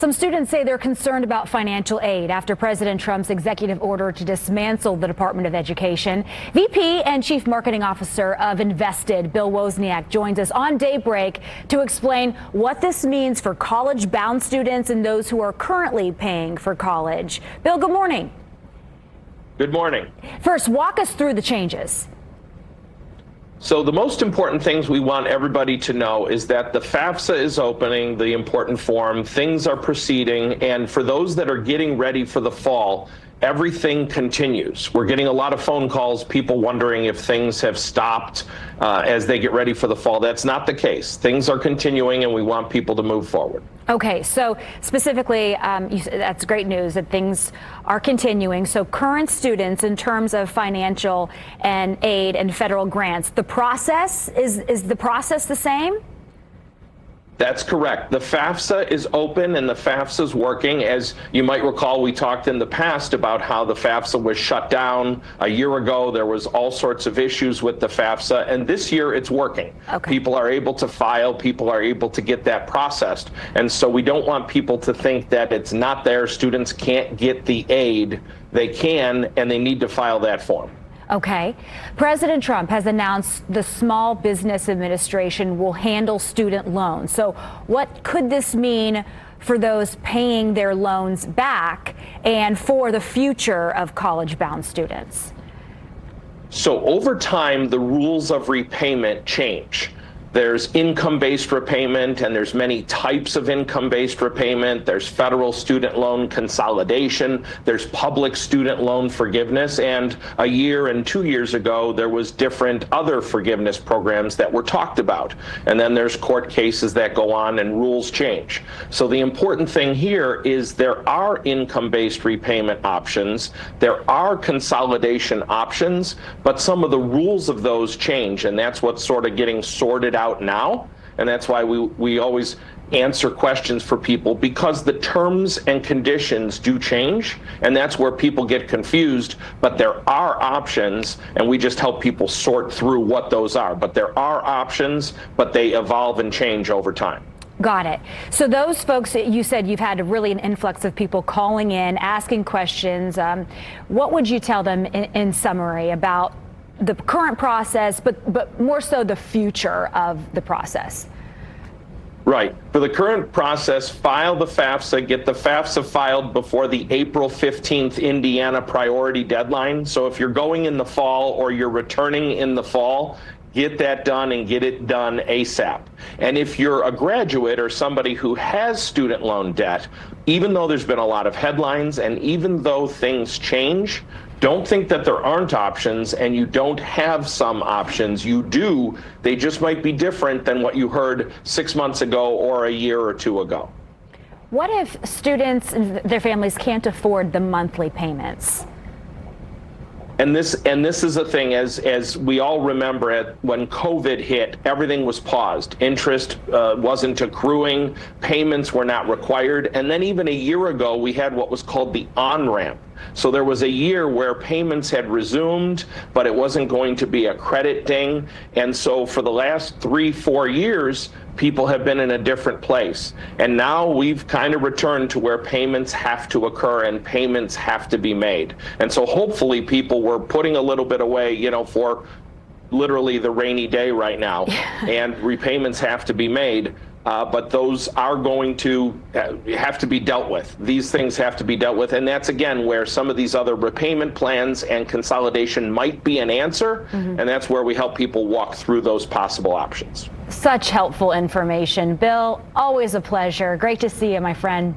Some students say they're concerned about financial aid after President Trump's executive order to dismantle the Department of Education. VP and Chief Marketing Officer of Invested, Bill Wozniak, joins us on Daybreak to explain what this means for college-bound students and those who are currently paying for college. Bill, good morning. Good morning. First, walk us through the changes. So the most important things we want everybody to know is that the FAFSA is opening, the important form, things are proceeding, and for those that are getting ready for the fall, everything continues. We're getting a lot of phone calls, people wondering if things have stopped as they get ready for the fall. That's not the case. Things are continuing and we want people to move forward. Okay, so specifically, that's great news that things are continuing. So current students, in terms of financial and aid and federal grants, the process, is the process the same? That's correct. The FAFSA is open and the FAFSA is working. As you might recall, we talked in the past about how the FAFSA was shut down a year ago. There was all sorts of issues with the FAFSA, and this year it's working. Okay. People are able to file, people are able to get that processed. And so we don't want people to think that it's not there. Students can't get the aid. They can, and they need to file that form. Okay. President Trump has announced the Small Business Administration will handle student loans. So what could this mean for those paying their loans back and for the future of college-bound students? So over time, the rules of repayment change. There's income-based repayment, and there's many types of income-based repayment. There's federal student loan consolidation. There's public student loan forgiveness. And a year and 2 years ago, there was different other forgiveness programs that were talked about. And then there's court cases that go on and rules change. So the important thing here is there are income-based repayment options. There are consolidation options, but some of the rules of those change. And that's what's sort of getting sorted out now, and that's why we always answer questions for people, because the terms and conditions do change, and that's where people get confused. But there are options, and we just help people sort through what those are. But there are options, but they evolve and change over time. Got it. So those folks, you said you've had really an influx of people calling in, asking questions. What would you tell them in summary about the current process, but more so the future of the process? Right. For the current process, file the FAFSA, get the FAFSA filed before the April 15th Indiana priority deadline. So if you're going in the fall or you're returning in the fall, get that done and get it done ASAP. And if you're a graduate or somebody who has student loan debt, even though there's been a lot of headlines and even though things change, don't think that there aren't options and you don't have some options. You do. They just might be different than what you heard 6 months ago or a year or two ago. What if students and their families can't afford the monthly payments? And this is a thing, as we all remember it, when COVID hit, everything was paused. Interest wasn't accruing, payments were not required. And then even a year ago, we had what was called the on-ramp. So there was a year where payments had resumed, but it wasn't going to be a credit ding. And so for the last 3-4 years, people have been in a different place. And now we've kind of returned to where payments have to occur and payments have to be made. And so hopefully people were putting a little bit away, for literally the rainy day right now, and repayments have to be made. But those are going to have to be dealt with. These things have to be dealt with. And that's, again, where some of these other repayment plans and consolidation might be an answer. And that's where we help people walk through those possible options. Such helpful information. Bill, always a pleasure. Great to see you, my friend.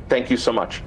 Thank you so much.